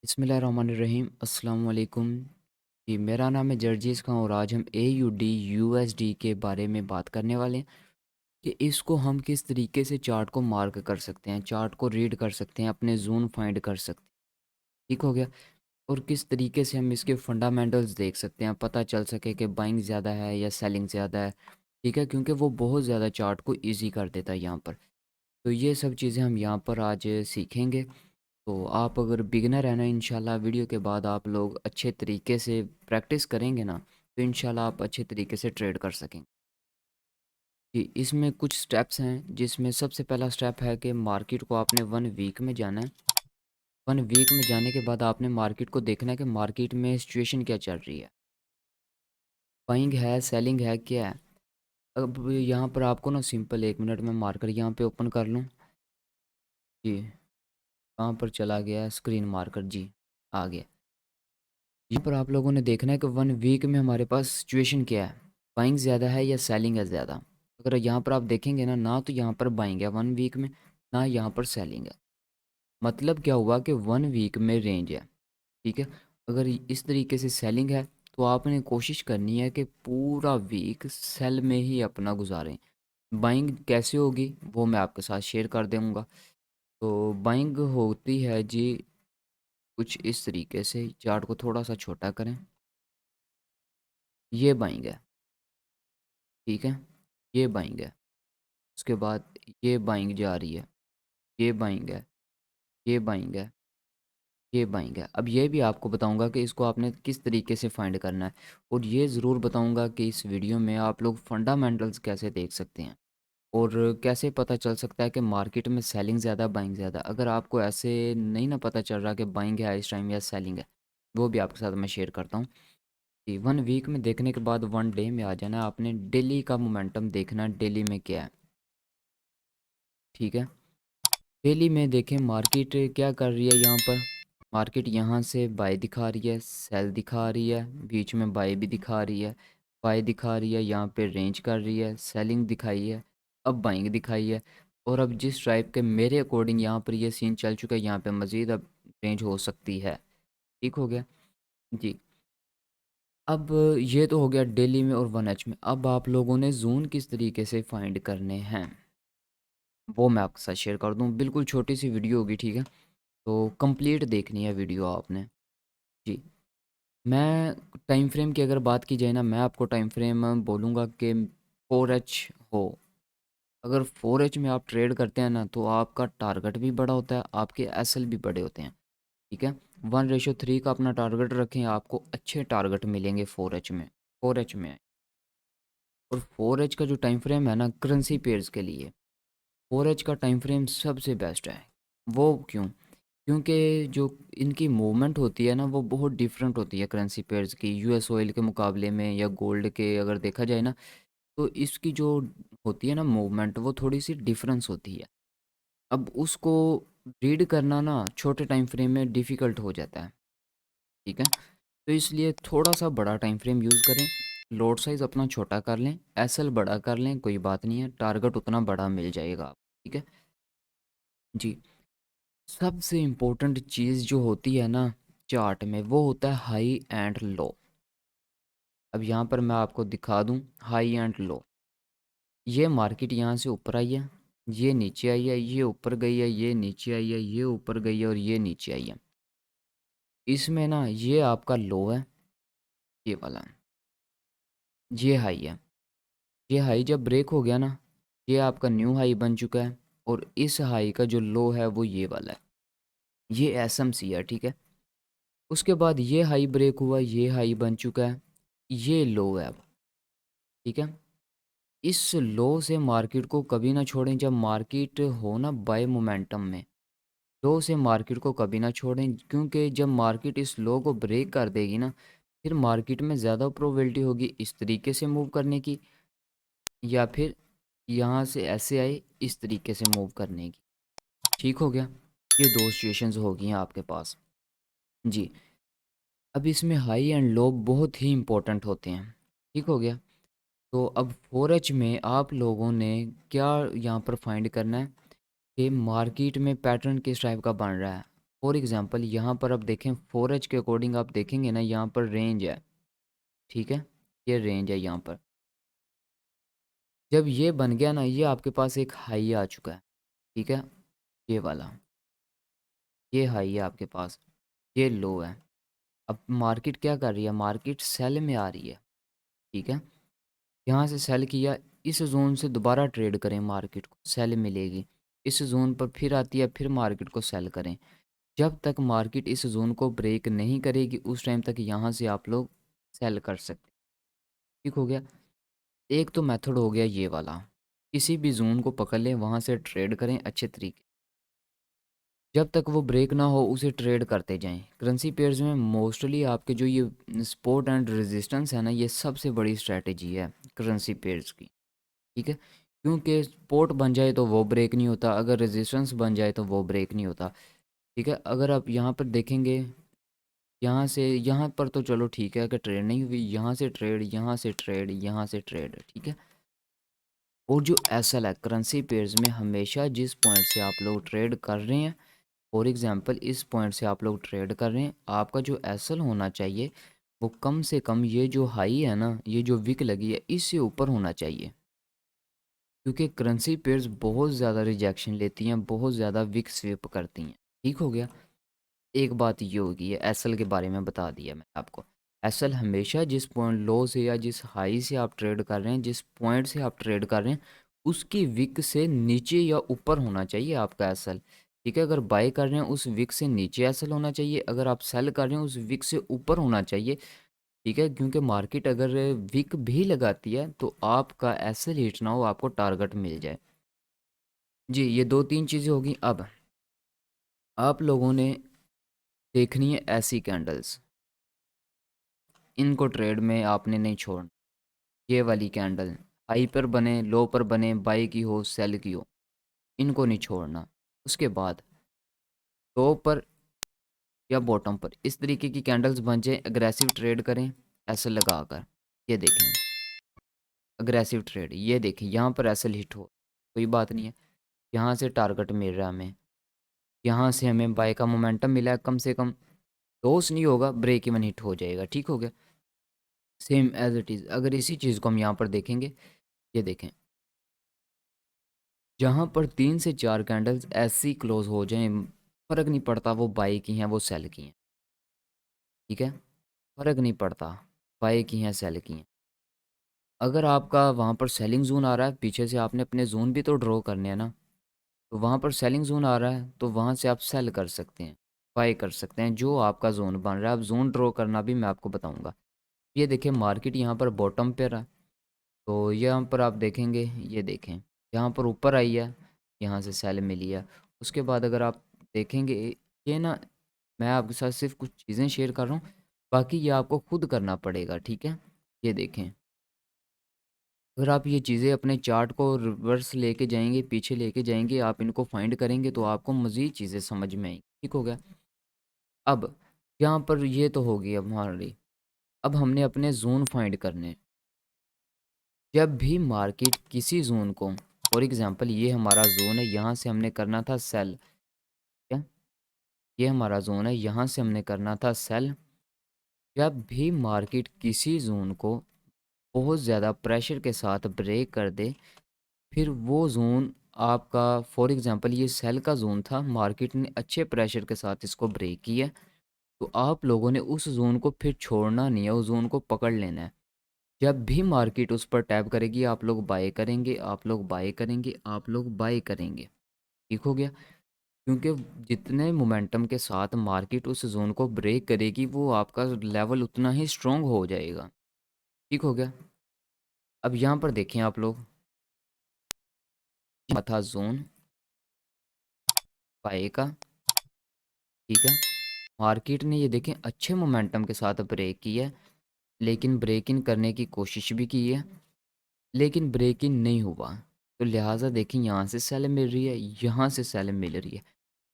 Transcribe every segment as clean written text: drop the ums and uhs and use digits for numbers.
बिस्मिल्लाहिर्रहमानिर्रहीम अस्सलाम वालेकुम। जी, मेरा नाम है जर्जीस खां और आज हम AUD USD के बारे में बात करने वाले हैं कि इसको हम किस तरीके से चार्ट को मार्क कर सकते हैं, चार्ट को रीड कर सकते हैं, अपने ज़ोन फाइंड कर सकते हैं। ठीक हो गया? और किस तरीके से हम इसके फंडामेंटल्स देख सकते हैं, पता चल सके कि बाइंग ज़्यादा है या सेलिंग ज़्यादा है। ठीक है? क्योंकि वो बहुत ज़्यादा चार्ट को ईज़ी कर देता है यहाँ पर। तो ये सब चीज़ें हम यहाँ पर आज सीखेंगे। तो आप अगर बिगिनर है ना, इंशाल्लाह वीडियो के बाद आप लोग अच्छे तरीके से प्रैक्टिस करेंगे ना, तो इंशाल्लाह आप अच्छे तरीके से ट्रेड कर सकेंगे। जी, इसमें कुछ स्टेप्स हैं जिसमें सबसे पहला स्टेप है कि मार्केट को आपने 1 वीक में जाना है। 1 वीक में जाने के बाद आपने मार्केट को देखना है कि मार्केट में सिचुएशन क्या चल रही है। बाइंग है, सेलिंग है, क्या है? अब यहाँ पर आपको ना सिंपल 1 मिनट में मार्कर यहाँ पे ओपन कर लूँ। जी, कहाँ पर चला गया स्क्रीन मार्कर? जी, आ गया। यहाँ पर आप लोगों ने देखना है कि 1 वीक में हमारे पास सिचुएशन क्या है, बाइंग ज़्यादा है या सेलिंग है ज़्यादा। अगर यहाँ पर आप देखेंगे ना, ना तो यहाँ पर बाइंग है 1 वीक में, ना यहाँ पर सेलिंग है। मतलब क्या हुआ कि 1 वीक में रेंज है, ठीक है। अगर इस तरीके से सेलिंग है तो आपने कोशिश करनी है कि पूरा वीक सेल में ही अपना गुजारें। बाइंग कैसे होगी वो मैं आपके साथ शेयर कर दूँगा। तो बाइंग होती है जी कुछ इस तरीके से, चार्ट को थोड़ा सा छोटा करें। ये बाइंग है, ठीक है, ये बाइंग है। उसके बाद ये बाइंग जा रही है, ये बाइंग है, ये बाइंग है, ये बाइंग है। अब ये भी आपको बताऊंगा कि इसको आपने किस तरीके से फाइंड करना है, और ये ज़रूर बताऊंगा कि इस वीडियो में आप लोग फंडामेंटल्स कैसे देख सकते हैं और कैसे पता चल सकता है कि मार्केट में सेलिंग ज़्यादा बाइंग ज़्यादा। अगर आपको ऐसे नहीं ना पता चल रहा कि बाइंग है इस टाइम या सेलिंग है, वो भी आपके साथ मैं शेयर करता हूँ। कि 1 वीक में देखने के बाद 1 डे में आ जाना है, आपने डेली का मोमेंटम देखना है, डेली में क्या है, ठीक है। डेली में देखें मार्केट क्या कर रही है। यहाँ पर मार्केट यहाँ से बाय दिखा रही है, सेल दिखा रही है, बीच में बाय भी दिखा रही है, बाय दिखा रही है, यहाँ पे रेंज कर रही है, सेलिंग दिखाई है, अब बाइंग दिखाई है। और अब जिस टाइप के मेरे अकॉर्डिंग यहाँ पर ये सीन चल चुका है, यहाँ पे मज़ीद अब रेंज हो सकती है। ठीक हो गया जी। अब ये तो हो गया डेली में और 1H में। अब आप लोगों ने जोन किस तरीके से फाइंड करने हैं वो मैं आपके साथ शेयर कर दूं। बिल्कुल छोटी सी वीडियो होगी, ठीक है, तो कंप्लीट देखनी है वीडियो आपने। जी, मैं टाइम फ्रेम की अगर बात की जाए ना, मैं आपको टाइम फ्रेम बोलूँगा कि 4H हो। अगर 4H में आप ट्रेड करते हैं ना, तो आपका टारगेट भी बड़ा होता है, आपके SL भी बड़े होते हैं, ठीक है। 1:3 का अपना टारगेट रखें, आपको अच्छे टारगेट मिलेंगे 4H में। और 4H का जो टाइम फ्रेम है ना करेंसी पेयर्स के लिए, 4H का टाइम फ्रेम सबसे बेस्ट है। वो क्यों? क्योंकि जो इनकी मूवमेंट होती है ना, वो बहुत डिफरेंट होती है करेंसी पेयर्स की, यूएस ऑयल के मुकाबले में या गोल्ड के अगर देखा जाए ना, तो इसकी जो होती है ना मूवमेंट, वो थोड़ी सी डिफरेंस होती है। अब उसको रीड करना ना छोटे टाइम फ्रेम में डिफ़िकल्ट हो जाता है, ठीक है। तो इसलिए थोड़ा सा बड़ा टाइम फ्रेम यूज़ करें, लोड साइज़ अपना छोटा कर लें, एसएल बड़ा कर लें, कोई बात नहीं है, टारगेट उतना बड़ा मिल जाएगा आप, ठीक है। जी, सबसे इम्पोर्टेंट चीज़ जो होती है ना चार्ट में, वो होता है हाई एंड लो। अब यहाँ पर मैं आपको दिखा दूँ हाई एंड लो। ये मार्केट यहाँ से ऊपर आई है, ये नीचे आई है, ये ऊपर गई है, ये नीचे आई है, ये ऊपर गई है और ये नीचे आई है। इसमें ना ये आपका लो है, ये वाला, ये हाई है। ये हाई जब ब्रेक हो गया ना, ये आपका न्यू हाई बन चुका है, और इस हाई का जो लो है वो ये वाला है, ये एसएमसी है, ठीक है। उसके बाद ये हाई ब्रेक हुआ, ये हाई बन चुका है, ये लो है अब, ठीक है। इस लो से मार्केट को कभी ना छोड़ें। जब मार्केट हो ना बाय मोमेंटम में, लो से मार्केट को कभी ना छोड़ें, क्योंकि जब मार्केट इस लो को ब्रेक कर देगी ना, फिर मार्केट में ज़्यादा प्रोबेबिलिटी होगी इस तरीके से मूव करने की, या फिर यहाँ से ऐसे आए इस तरीके से मूव करने की। ठीक हो गया, ये दो सिचुएशंस हो गई हैं आपके पास। जी, अब इसमें हाई एंड लो बहुत ही इंपॉर्टेंट होते हैं। ठीक हो गया, तो अब 4H में आप लोगों ने क्या यहाँ पर फाइंड करना है कि मार्केट में पैटर्न किस टाइप का बन रहा है। फॉर एग्जांपल यहाँ पर आप देखें 4H के अकॉर्डिंग आप देखेंगे ना, यहाँ पर रेंज है, ठीक है, ये रेंज है यहाँ पर। जब ये बन गया ना, ये आपके पास एक हाई आ चुका है, ठीक है, ये वाला, ये हाई है आपके पास, ये लो है। अब मार्केट क्या कर रही है, मार्केट सेल में आ रही है, ठीक है, यहाँ से सेल किया, इस जोन से दोबारा ट्रेड करें, मार्केट को सेल मिलेगी, इस जोन पर फिर आती है, फिर मार्केट को सेल करें। जब तक मार्केट इस जोन को ब्रेक नहीं करेगी उस टाइम तक यहाँ से आप लोग सेल कर सकते, ठीक हो गया। एक तो मेथड हो गया ये वाला, किसी भी जोन को पकड़ लें, वहाँ से ट्रेड करें अच्छे तरीके, जब तक वो ब्रेक ना हो उसे ट्रेड करते जाएं। करेंसी पेयर्स में मोस्टली आपके जो ये सपोर्ट एंड रेजिस्टेंस है ना, ये सबसे बड़ी स्ट्रैटेजी है करेंसी पेयर्स की, ठीक है, क्योंकि सपोर्ट बन जाए तो वो ब्रेक नहीं होता, अगर रेजिस्टेंस बन जाए तो वो ब्रेक नहीं होता, ठीक है। अगर आप यहाँ पर देखेंगे, यहाँ से यहाँ पर तो चलो ठीक है कि ट्रेड नहीं हुई, यहाँ से ट्रेड, यहाँ से ट्रेड, यहाँ से ट्रेड, ठीक है। और जो एसएल है करेंसी पेयर्स में, हमेशा जिस पॉइंट से आप लोग ट्रेड कर रहे हैं, फॉर एग्जांपल इस पॉइंट से आप लोग ट्रेड कर रहे हैं, आपका जो एसएल होना चाहिए वो कम से कम ये जो हाई है ना, ये जो विक लगी है, इससे ऊपर होना चाहिए, क्योंकि करेंसी पेयर्स बहुत ज़्यादा रिजेक्शन लेती हैं, बहुत ज़्यादा विक स्विप करती हैं, ठीक हो गया। एक बात ये होगी, ये एसएल के बारे में बता दिया मैं आपको। एसएल हमेशा जिस पॉइंट लो से या जिस हाई से आप ट्रेड कर रहे हैं, जिस पॉइंट से आप ट्रेड कर रहे हैं, उसकी विक से नीचे या ऊपर होना चाहिए आपका एसएल, ठीक है। अगर बाय कर रहे हैं उस विक से नीचे एसएल होना चाहिए, अगर आप सेल कर रहे हैं उस विक से ऊपर होना चाहिए, ठीक है, क्योंकि मार्केट अगर विक भी लगाती है तो आपका एसएल हिट ना हो, आपको टारगेट मिल जाए। जी, ये दो तीन चीज़ें होगी। अब आप लोगों ने देखनी है ऐसी कैंडल्स, इनको ट्रेड में आपने नहीं छोड़ना। ये वाली कैंडल हाई पर बने, लो पर बने, बाई की हो सेल की हो, इनको नहीं छोड़ना। उसके बाद टॉप पर या बॉटम पर इस तरीके की कैंडल्स बन जाए, अग्रेसिव ट्रेड करें ऐसे लगा कर। ये देखें अग्रेसिव ट्रेड, ये देखें यहाँ पर ऐसे हिट हो, कोई बात नहीं है, यहाँ से टारगेट मिल रहा है हमें, यहाँ से हमें बाय का मोमेंटम मिला है, कम से कम लॉस नहीं होगा, ब्रेक इवन हिट हो जाएगा, ठीक हो गया। सेम एज इट इज़ अगर इसी चीज़ को हम यहाँ पर देखेंगे, ये देखें, जहाँ पर 3 से 4 कैंडल्स ऐसी क्लोज हो जाएं, फ़र्क नहीं पड़ता वो बाई की हैं वो सेल की हैं, ठीक है, फ़र्क नहीं पड़ता बाई की हैं सेल की हैं। अगर आपका वहाँ पर सेलिंग जोन आ रहा है, पीछे से आपने अपने जोन भी तो ड्रॉ करने हैं ना, तो वहाँ पर सेलिंग जोन आ रहा है तो वहाँ से आप सेल कर सकते हैं, बाई कर सकते हैं, जो आपका जोन बन रहा है। अब जोन ड्रॉ करना भी मैं आपको बताऊँगा। ये देखिए मार्केट यहाँ पर बॉटम पे रहा, तो यहाँ पर आप देखेंगे, ये देखें यहाँ पर ऊपर आई है, यहाँ से सेल मिली है। उसके बाद अगर आप देखेंगे, ये ना मैं आपके साथ सिर्फ कुछ चीज़ें शेयर कर रहा हूँ, बाकी ये आपको खुद करना पड़ेगा, ठीक है। ये देखें, अगर आप ये चीज़ें अपने चार्ट को रिवर्स लेके जाएंगे, पीछे लेके जाएंगे, आप इनको फाइंड करेंगे तो आपको मज़ीद चीज़ें समझ में आएंगी, ठीक हो गया। अब यहाँ पर ये तो होगी अब हमारी, अब हमने अपने जोन फाइंड करने। जब भी मार्केट किसी जोन को, फॉर एग्जांपल ये हमारा जोन है, यहाँ से हमने करना था सेल, क्या, ये हमारा जोन है, यहाँ से हमने करना था सेल। जब भी मार्केट किसी जोन को बहुत ज़्यादा प्रेशर के साथ ब्रेक कर दे, फिर वो जोन आपका, फॉर एग्जांपल ये सेल का जोन था, मार्केट ने अच्छे प्रेशर के साथ इसको ब्रेक किया, तो आप लोगों ने उस जोन को फिर छोड़ना नहीं है, उस जोन को पकड़ लेना है। जब भी मार्केट उस पर टैप करेगी आप लोग बाय करेंगे, आप लोग बाय करेंगे, आप लोग बाय करेंगे, ठीक हो गया। क्योंकि जितने मोमेंटम के साथ मार्केट उस जोन को ब्रेक करेगी, वो आपका लेवल उतना ही स्ट्रॉन्ग हो जाएगा, ठीक हो गया। अब यहाँ पर देखें आप लोग, था जोन बाय का, ठीक है, मार्केट ने ये देखें अच्छे मोमेंटम के साथ ब्रेक किया है, लेकिन ब्रेक इन करने की कोशिश भी की है, लेकिन ब्रेक इन नहीं हुआ, तो लिहाजा देखें यहाँ से सेल मिल रही है, यहाँ से सेल मिल रही है।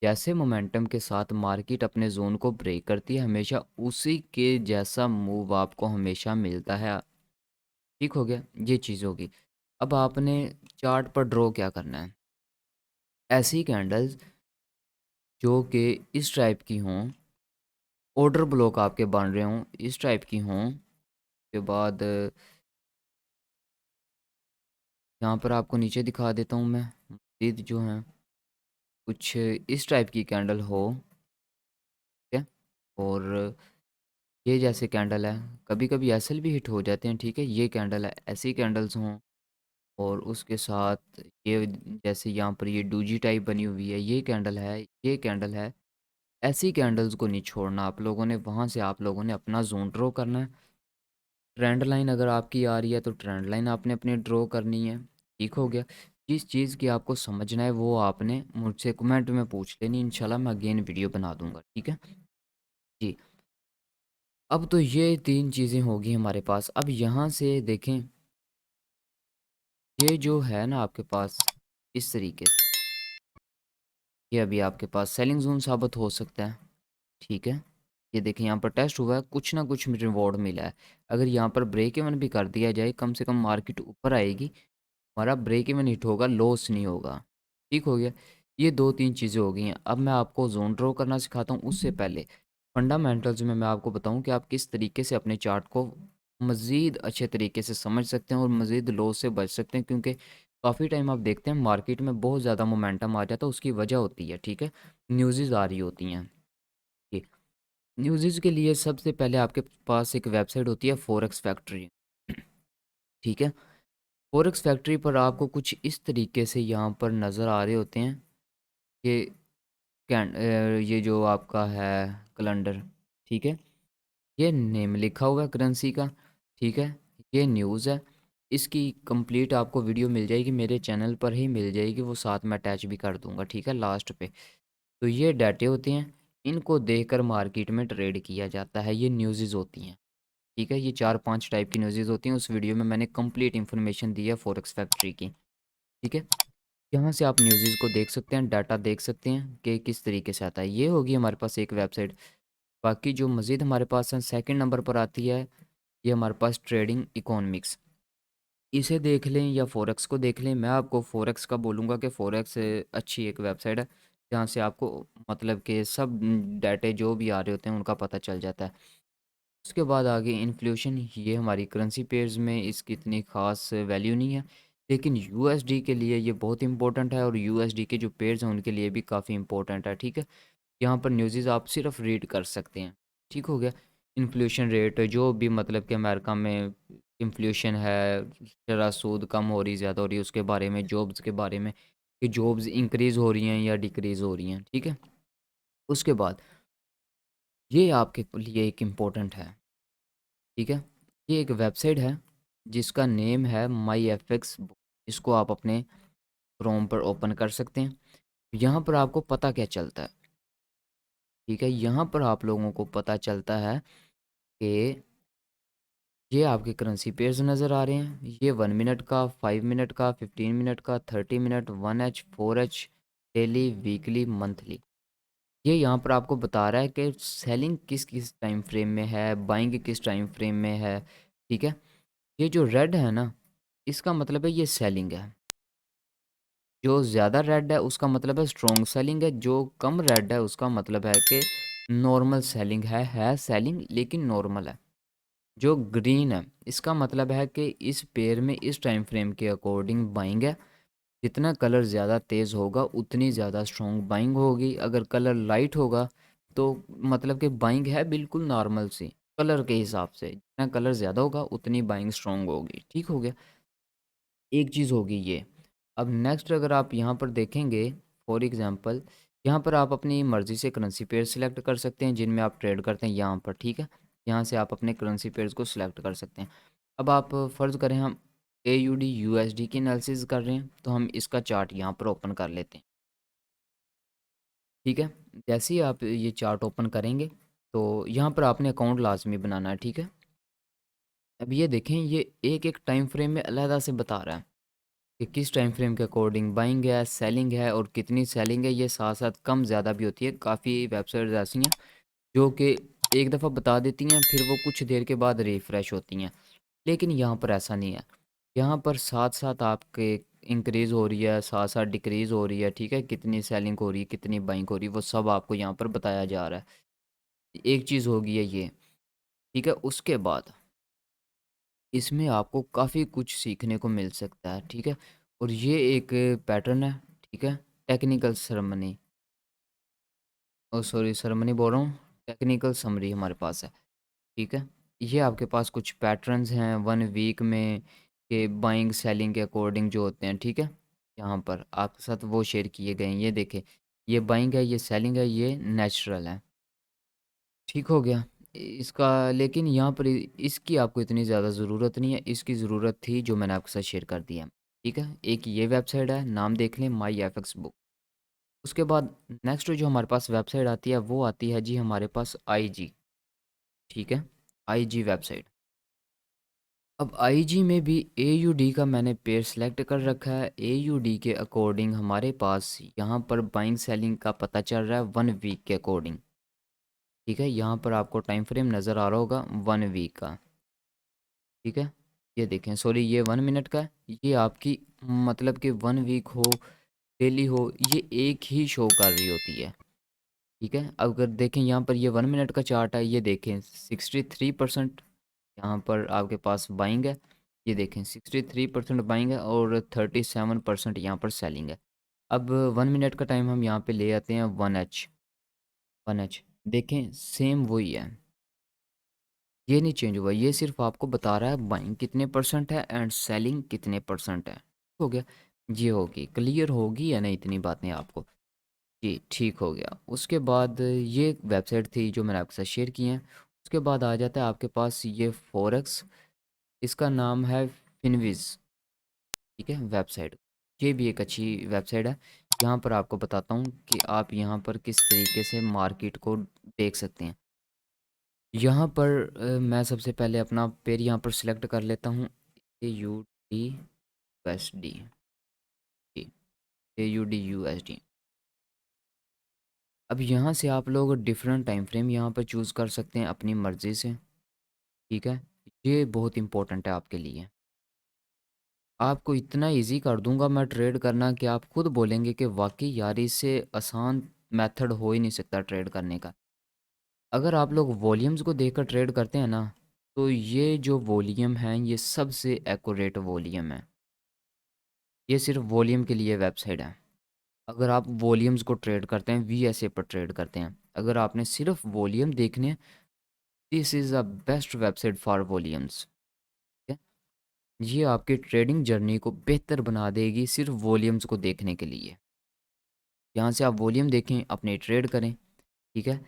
जैसे मोमेंटम के साथ मार्केट अपने जोन को ब्रेक करती है, हमेशा उसी के जैसा मूव आपको हमेशा मिलता है, ठीक हो गया, ये चीज़ होगी। अब आपने चार्ट पर ड्रॉ क्या करना है, ऐसी कैंडल्स जो कि इस टाइप की हों, ऑर्डर ब्लॉक आपके बन रहे हों, इस टाइप की हों। के बाद यहाँ पर आपको नीचे दिखा देता हूँ मैं, मज़ीद जो हैं कुछ इस टाइप की कैंडल हो, ठीक है? और ये जैसे कैंडल है, कभी-कभी ऐसे भी हिट हो जाते हैं, ठीक है? ये कैंडल है, ऐसी कैंडल्स हों और उसके साथ ये जैसे यहाँ पर ये डूजी टाइप बनी हुई है, ये कैंडल है, ये कैंडल है। ऐसी कैंडल्स को नहीं छोड़ना आप लोगों ने, वहाँ से आप लोगों ने अपना ज़ोन ड्रॉ करना है। ट्रेंड लाइन अगर आपकी आ रही है तो ट्रेंड लाइन आपने अपनी ड्रॉ करनी है, ठीक हो गया। जिस चीज़ की आपको समझना है वो आपने मुझसे कमेंट में पूछ लेनी, इंशाल्लाह मैं अगेन वीडियो बना दूंगा, ठीक है जी। अब तो ये 3 चीज़ें होगी हमारे पास। अब यहाँ से देखें, ये जो है ना आपके पास इस तरीके से, ये अभी आपके पास सेलिंग ज़ोन साबित हो सकता है, ठीक है? ये देखिए यहाँ पर टेस्ट हुआ है, कुछ ना कुछ रिवॉर्ड मिला है। अगर यहाँ पर ब्रेक इवन भी कर दिया जाए, कम से कम मार्केट ऊपर आएगी, हमारा ब्रेक इवन हिट होगा, लॉस नहीं होगा, ठीक हो गया। ये 2-3 चीज़ें हो गई हैं। अब मैं आपको ज़ोन ड्रॉ करना सिखाता हूँ, उससे पहले फंडामेंटल्स में मैं आपको बताऊँ कि आप किस तरीके से अपने चार्ट को मज़ीद अच्छे तरीके से समझ सकते हैं और मज़ीद लॉस से बच सकते हैं, क्योंकि काफ़ी टाइम आप देखते हैं मार्केट में बहुत ज़्यादा मोमेंटम आ जाता है, उसकी वजह होती है, ठीक है? न्यूज़ेज़ आ रही होती हैं। जी, न्यूज़ेज़ के लिए सबसे पहले आपके पास एक वेबसाइट होती है फॉरेक्स फैक्ट्री, ठीक है? फॉरेक्स फैक्ट्री पर आपको कुछ इस तरीके से यहाँ पर नज़र आ रहे होते हैं कि ये जो आपका है कैलेंडर, ठीक है? ये नेम लिखा हुआ है करेंसी का, ठीक है? ये न्यूज़ है। इसकी कंप्लीट आपको वीडियो मिल जाएगी, मेरे चैनल पर ही मिल जाएगी, वो साथ में अटैच भी कर दूँगा, ठीक है, लास्ट पे। तो ये डाटे होते हैं, इनको देखकर मार्केट में ट्रेड किया जाता है, ये न्यूज़ेज़ होती हैं, ठीक है? ये 4-5 टाइप की न्यूज़ेज़ होती हैं, उस वीडियो में मैंने कंप्लीट इन्फॉर्मेशन दी है फॉरेक्स फैक्ट्री की, ठीक है? यहाँ से आप न्यूज़ेज़ को देख सकते हैं, डाटा देख सकते हैं कि किस तरीके से आता है। ये होगी हमारे पास एक वेबसाइट। बाकी जो मज़ीद हमारे पास है, सेकंड नंबर पर आती है, ये हमारे पास ट्रेडिंग इकोनॉमिक्स। इसे देख लें या फ़ॉरेक्स को देख लें, मैं आपको फ़ॉरेक्स का बोलूँगा कि फ़ॉरेक्स अच्छी एक वेबसाइट है, जहाँ से आपको मतलब कि सब डाटे जो भी आ रहे होते हैं, उनका पता चल जाता है। उसके बाद आगे इन्फ्लेशन, ये हमारी करेंसी पेयर्स में इसकी इतनी ख़ास वैल्यू नहीं है, लेकिन यूएसडी के लिए ये बहुत इंपॉर्टेंट है और यूएसडी के जो पेयर्स हैं उनके लिए भी काफ़ी इंपॉर्टेंट है, ठीक है? यहाँ पर न्यूज़ेज़ आप सिर्फ रीड कर सकते हैं, ठीक हो गया। इन्फ्लेशन रेट जो भी मतलब कि अमेरिका में इन्फ्लेशन है, ज़रा सूद कम हो रही, ज़्यादा हो रही है, उसके बारे में, जॉब्स के बारे में कि जॉब्स इंक्रीज़ हो रही हैं या डिक्रीज़ हो रही हैं, ठीक है? उसके बाद ये आपके लिए एक इम्पोर्टेंट है, ठीक है? ये एक वेबसाइट है जिसका नेम है माई एफ एक्स, इसको आप अपने क्रोम पर ओपन कर सकते हैं। यहाँ पर आपको पता क्या चलता है, ठीक है? यहाँ पर आप लोगों को पता चलता है कि ये आपके करेंसी पेयर्स नज़र आ रहे हैं। ये 1 मिनट का, 5 मिनट का, 15 मिनट का, 30 minute, 1H, 4H, daily, weekly, monthly. ये यहाँ पर आपको बता रहा है कि सेलिंग किस-किस टाइम फ्रेम में है, बाइंग किस टाइम फ्रेम में है, ठीक है? ये जो रेड है ना, इसका मतलब है ये सेलिंग है। जो ज़्यादा रेड है उसका मतलब है स्ट्रॉन्ग सेलिंग है, जो कम रेड है उसका मतलब है कि नॉर्मल सेलिंग है सेलिंग लेकिन नॉर्मल है। जो ग्रीन है इसका मतलब है कि इस पेयर में इस टाइम फ्रेम के अकॉर्डिंग बाइंग है। जितना कलर ज़्यादा तेज़ होगा उतनी ज़्यादा स्ट्रॉन्ग बाइंग होगी। अगर कलर लाइट होगा तो मतलब कि बाइंग है बिल्कुल नॉर्मल सी, कलर के हिसाब से जितना कलर ज़्यादा होगा उतनी बाइंग स्ट्रॉन्ग होगी, ठीक हो गया। एक चीज़ होगी ये। अब नेक्स्ट अगर आप यहाँ पर देखेंगे, फॉर एग्ज़ाम्पल यहाँ पर आप अपनी मर्ज़ी से करेंसी पेयर सिलेक्ट कर सकते हैं जिनमें आप ट्रेड करते हैं यहाँ पर, ठीक है? यहाँ से आप अपने करेंसी पेयर्स को सिलेक्ट कर सकते हैं। अब आप फ़र्ज़ करें हम एयूडी यूएसडी की एनालिसिस कर रहे हैं, तो हम इसका चार्ट यहाँ पर ओपन कर लेते हैं, ठीक है? जैसे ही आप ये चार्ट ओपन करेंगे, तो यहाँ पर आपने अकाउंट लाज़मी बनाना है, ठीक है? अब ये देखें, ये एक-एक टाइम फ्रेम में अलहदा से बता रहा है कि किस टाइम फ्रेम के अकॉर्डिंग बाइंग है, सेलिंग है और कितनी सेलिंग है। ये साथ-साथ कम ज़्यादा भी होती है। काफ़ी वेबसाइट्स ऐसी हैं जो कि एक दफ़ा बता देती हैं, फिर वो कुछ देर के बाद रिफ्रेश होती हैं। लेकिन यहाँ पर ऐसा नहीं है। यहाँ पर साथ-साथ आपके इंक्रीज़ हो रही है, साथ साथ डिक्रीज़ हो रही है, ठीक है, कितनी सेलिंग हो रही है, कितनी बाइंग हो रही है, वो सब आपको यहाँ पर बताया जा रहा है। एक चीज़ होगी है ये, ठीक है। उसके बाद इसमें आपको काफ़ी कुछ सीखने को मिल सकता है, ठीक है। और ये एक पैटर्न है, ठीक है, टेक्निकल सेरेमनी, सॉरी सेरेमनी बोल रहा हूँ, टेक्निकल समरी हमारे पास है, ठीक है। ये आपके पास कुछ पैटर्न्स हैं 1 वीक में के बाइंग सेलिंग के अकॉर्डिंग जो होते हैं, ठीक है। यहाँ पर आपके साथ वो शेयर किए गए हैं, ये देखें, ये बाइंग है, ये सेलिंग है, ये नेचुरल है, ठीक हो गया इसका। लेकिन यहाँ पर इसकी आपको इतनी ज़्यादा ज़रूरत नहीं है, इसकी ज़रूरत थी जो मैंने आपके साथ शेयर कर दिया, ठीक है। एक ये वेबसाइट है, नाम देख लें, माई एफ एक्स बुक। उसके बाद नेक्स्ट जो हमारे पास वेबसाइट आती है वो आती है जी हमारे पास आई जी, ठीक है, आई जी वेबसाइट। अब आईजी में भी एयूडी का मैंने पेयर सेलेक्ट कर रखा है। एयूडी के अकॉर्डिंग हमारे पास यहाँ पर बाइंग सेलिंग का पता चल रहा है 1 वीक के अकॉर्डिंग, ठीक है। यहाँ पर आपको टाइम फ्रेम नज़र आ रहा होगा 1 वीक का, ठीक है। ये देखें, सॉरी ये 1 मिनट का है, ये आपकी मतलब कि 1 वीक हो, डेली हो, ये एक ही शो कर रही होती है, ठीक है। अगर देखें यहाँ पर ये 1 मिनट का चार्ट है, ये देखें 63% यहाँ पर आपके पास बाइंग है, ये देखें 63% बाइंग है और 37% यहाँ पर सेलिंग है। अब 1 मिनट का टाइम हम यहाँ पे ले आते हैं 1H, 1H देखें सेम वही है, ये नहीं चेंज हुआ, ये सिर्फ आपको बता रहा है बाइंग कितने परसेंट है एंड सेलिंग कितने परसेंट है, हो गया। ये होगी क्लियर होगी या नहीं इतनी बातें आपको, जी ठीक हो गया। उसके बाद ये वेबसाइट थी जो मैंने आपके साथ शेयर की हैं। उसके बाद आ जाता है आपके पास ये फॉरेक्स, इसका नाम है फिनविज, ठीक है वेबसाइट। ये भी एक अच्छी वेबसाइट है। यहाँ पर आपको बताता हूँ कि आप यहाँ पर किस तरीके से मार्केट को देख सकते हैं। यहाँ पर मैं सबसे पहले अपना पेयर यहाँ पर सिलेक्ट कर लेता हूँ, AUD USD, AUD USD। अब यहाँ से आप लोग डिफरेंट टाइम फ्रेम यहाँ पर चूज़ कर सकते हैं अपनी मर्ज़ी से, ठीक है। ये बहुत इंपॉर्टेंट है आपके लिए, आपको इतना इजी कर दूंगा मैं ट्रेड करना कि आप खुद बोलेंगे कि वाकई यार इससे आसान मेथड हो ही नहीं सकता ट्रेड करने का। अगर आप लोग वॉल्यूम्स को देखकर ट्रेड करते हैं ना, तो ये जो वॉल्यूम है ये सबसे एक्यूरेट वॉल्यूम है, ये सिर्फ वॉल्यूम के लिए वेबसाइट है। अगर आप वॉल्यूम्स को ट्रेड करते हैं, VSA पर ट्रेड करते हैं, अगर आपने सिर्फ वॉल्यूम देखने, this is a best website for volumes, ठीक है। ये आपकी ट्रेडिंग जर्नी को बेहतर बना देगी सिर्फ वॉल्यूम्स को देखने के लिए। यहाँ से आप वॉल्यूम देखें, अपने ट्रेड करें, ठीक है।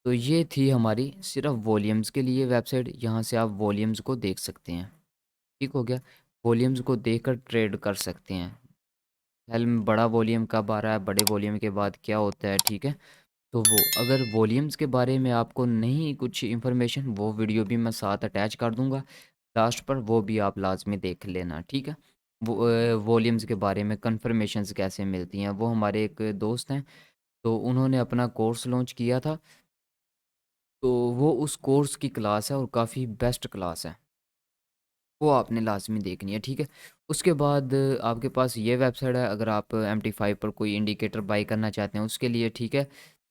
तो ये थी हमारी सिर्फ वॉल्यूम्स के लिए वेबसाइट, यहाँ से आप वॉल्यूम्स को देख सकते हैं, ठीक हो गया। वॉल्यूम्स को देखकर ट्रेड कर सकते हैं। हेल में बड़ा वॉल्यूम कब आ रहा है, बड़े वॉल्यूम के बाद क्या होता है, ठीक है। तो वो अगर वॉल्यूम्स के बारे में आपको नहीं कुछ इन्फॉर्मेशन, वो वीडियो भी मैं साथ अटैच कर दूंगा लास्ट पर, वो भी आप लाजमी देख लेना, ठीक है। वो वॉल्यूम्स के बारे में कंफर्मेशंस कैसे मिलती हैं, वो हमारे एक दोस्त हैं, तो उन्होंने अपना कोर्स लॉन्च किया था, तो वो उस कोर्स की क्लास है और काफ़ी बेस्ट क्लास है, वो आपने लाजमी देखनी है, ठीक है। उसके बाद आपके पास ये वेबसाइट है, अगर आप MT5 पर कोई इंडिकेटर बाई करना चाहते हैं उसके लिए, ठीक है।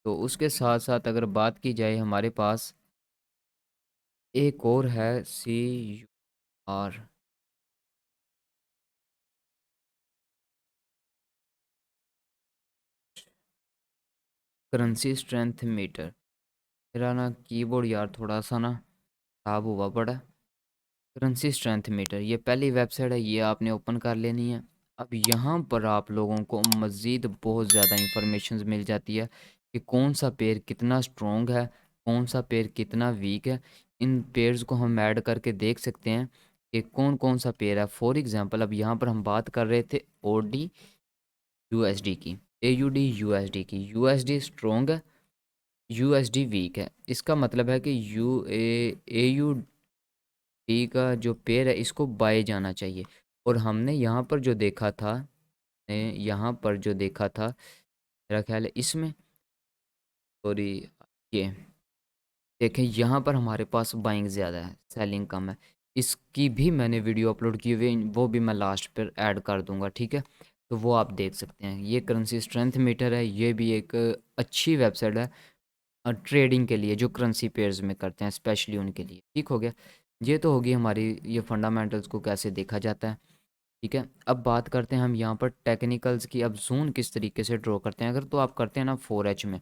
तो उसके साथ साथ अगर बात की जाए हमारे पास एक और है CUR, करेंसी स्ट्रेंथ मीटर। मेरा ना कीबोर्ड यार थोड़ा सा ना खराब हुआ पड़ा। करेंसी स्ट्रेंथ मीटर, ये पहली वेबसाइट है, ये आपने ओपन कर लेनी है। अब यहाँ पर आप लोगों को मज़ीद बहुत ज़्यादा इंफॉर्मेशन मिल जाती है कि कौन सा पेयर कितना स्ट्रॉन्ग है, कौन सा पेयर कितना वीक है। इन पेयर्स को हम ऐड करके देख सकते हैं कि कौन कौन सा पेयर है। फॉर एग्ज़ाम्पल अब यहाँ पर हम बात कर रहे थे OD USD की, AUD USD की। USD स्ट्रॉन्ग है, USD वीक है, इसका मतलब है कि AUD का जो पेयर है इसको बाय जाना चाहिए। और हमने यहाँ पर जो देखा था, यहाँ पर जो देखा था, मेरा ख्याल है इसमें, सॉरी, ये देखें यहाँ पर हमारे पास बाइंग ज़्यादा है, सेलिंग कम है। इसकी भी मैंने वीडियो अपलोड की हुई है, वो भी मैं लास्ट पर ऐड कर दूंगा, ठीक है। तो वो आप देख सकते हैं। ये करेंसी स्ट्रेंथ मीटर है, ये भी एक अच्छी वेबसाइट है ट्रेडिंग के लिए, जो करेंसी पेयर्स में करते हैं स्पेशली उनके लिए। ठीक हो गया, ये तो होगी हमारी ये फंडामेंटल्स को कैसे देखा जाता है, ठीक है। अब बात करते हैं हम यहाँ पर टेक्निकल्स की। अब जोन किस तरीके से ड्रॉ करते हैं, अगर तो आप करते हैं ना 4H में,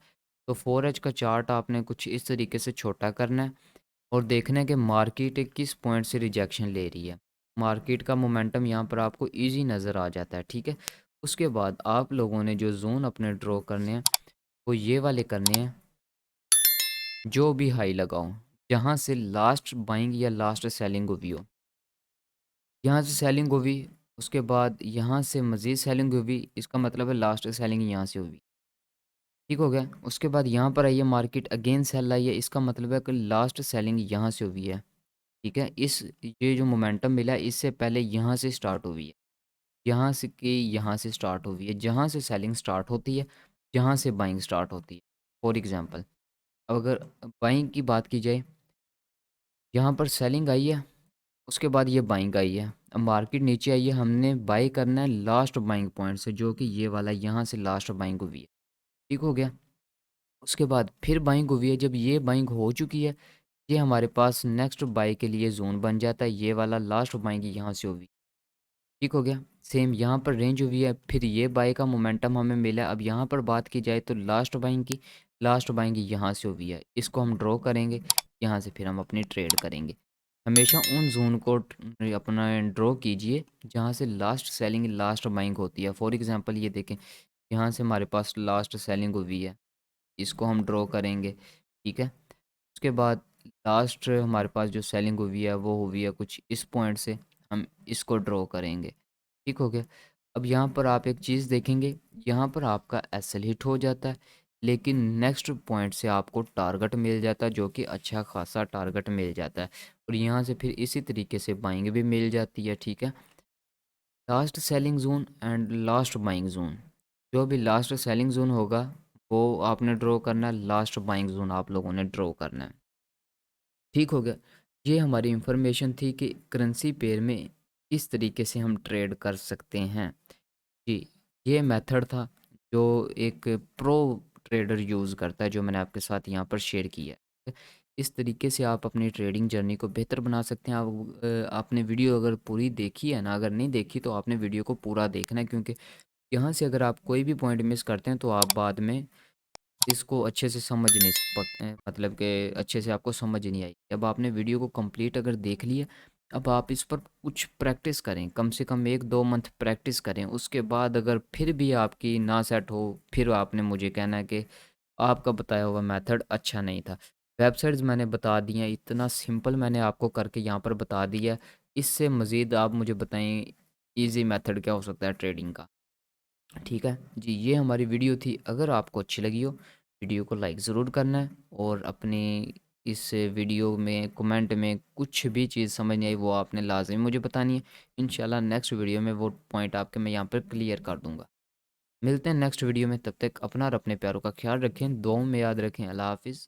तो 4H का चार्ट आपने कुछ इस तरीके से छोटा करना है और देखना है कि मार्केट किस पॉइंट से रिजेक्शन ले रही है। मार्केट का मोमेंटम यहाँ पर आपको इजी नज़र आ जाता है, ठीक है। उसके बाद आप लोगों ने जो जोन अपने ड्रॉ करने हैं वो ये वाले करने हैं, जो भी हाई लगाओ, जहाँ से लास्ट बाइंग या लास्ट सेलिंग हुई हो, यहाँ से सेलिंग हुई, उसके बाद यहाँ से मज़ीद सेलिंग हुई, इसका मतलब है लास्ट सेलिंग यहाँ से हुई। ठीक हो गया, उसके बाद यहाँ पर आइए, मार्केट अगेन सेल आई है, इसका मतलब है कि लास्ट सेलिंग यहाँ से हुई है, ठीक है। ये जो मोमेंटम मिला है इससे पहले यहाँ से स्टार्ट हुई है, यहाँ से कि यहाँ से स्टार्ट हुई है, जहाँ से सेलिंग स्टार्ट होती है, जहाँ से बाइंग स्टार्ट होती है। फॉर एग्जांपल, अब अगर बाइंग की बात की जाए, यहाँ पर सेलिंग आई है, उसके बाद ये बाइंग आई है, अब मार्केट नीचे आई है, हमने बाई करना है लास्ट बाइंग पॉइंट से, जो कि ये वाला यहाँ से लास्ट बाइंग हुई है। ठीक हो गया, उसके बाद फिर बाइंग हुई है, जब ये बाइंग हो चुकी है, ये हमारे पास नेक्स्ट बाई के लिए जोन बन जाता है, ये वाला लास्ट बाइंग यहाँ से हुई। ठीक हो गया, सेम यहाँ पर रेंज हुई है, फिर ये बाई का मोमेंटम हमें मिला। अब यहाँ पर बात की जाए तो लास्ट बाइंग की, लास्ट बाइंग यहाँ से हुई है, इसको हम ड्रॉ करेंगे, यहाँ से फिर हम अपनी ट्रेड करेंगे। हमेशा उन जोन को अपना ड्रॉ कीजिए जहाँ से लास्ट सेलिंग लास्ट बाइंग होती है। फॉर एग्जांपल ये देखें, यहाँ से हमारे पास लास्ट सेलिंग हुई है, इसको हम ड्रॉ करेंगे, ठीक है। उसके बाद लास्ट हमारे पास जो सेलिंग हुई है वो हुई है कुछ इस पॉइंट से, हम इसको ड्रॉ करेंगे। ठीक हो गया, अब यहाँ पर आप एक चीज़ देखेंगे, यहाँ पर आपका एसएल हिट हो जाता है, लेकिन नेक्स्ट पॉइंट से आपको टारगेट मिल जाता है, जो कि अच्छा खासा टारगेट मिल जाता है, और यहाँ से फिर इसी तरीके से बाइंग भी मिल जाती है, ठीक है। Last selling zone and last buying zone, जो भी लास्ट सेलिंग जोन होगा वो आपने ड्रॉ करना है, लास्ट बाइंग जोन आप लोगों ने ड्रॉ करना है। ठीक हो गया, ये हमारी इंफॉर्मेशन थी कि करेंसी पेयर में किस तरीके से हम ट्रेड कर सकते हैं। जी, ये मेथड था जो एक प्रो ट्रेडर यूज़ करता है, जो मैंने आपके साथ यहाँ पर शेयर किया है। इस तरीके से आप अपनी ट्रेडिंग जर्नी को बेहतर बना सकते हैं। आपने वीडियो अगर पूरी देखी है ना, अगर नहीं देखी तो आपने वीडियो को पूरा देखना है, क्योंकि यहाँ से अगर आप कोई भी पॉइंट मिस करते हैं तो आप बाद में इसको अच्छे से समझ नहीं मतलब कि अच्छे से आपको समझ नहीं आई। अब आपने वीडियो को कंप्लीट अगर देख लिया, अब आप इस पर कुछ प्रैक्टिस करें, कम से कम 1-2 मंथ प्रैक्टिस करें। उसके बाद अगर फिर भी आपकी ना सेट हो, फिर आपने मुझे कहना है कि आपका बताया हुआ मेथड अच्छा नहीं था। वेबसाइट्स मैंने बता दी हैं, इतना सिंपल मैंने आपको करके यहाँ पर बता दिया है। इससे मज़ीद आप मुझे बताएं ईजी मेथड क्या हो सकता है ट्रेडिंग का। ठीक है जी, ये हमारी वीडियो थी। अगर आपको अच्छी लगी हो, वीडियो को लाइक ज़रूर करना है, और अपने इस वीडियो में कमेंट में कुछ भी चीज़ समझ नहीं आई वो आपने लाजमी मुझे बतानी है। इंशाल्लाह नेक्स्ट वीडियो में वो पॉइंट आपके मैं यहाँ पर क्लियर कर दूँगा। मिलते हैं नेक्स्ट वीडियो में, तब तक अपना और अपने प्यारों का ख्याल रखें, दुआओं में याद रखें। अल्लाह हाफिज़।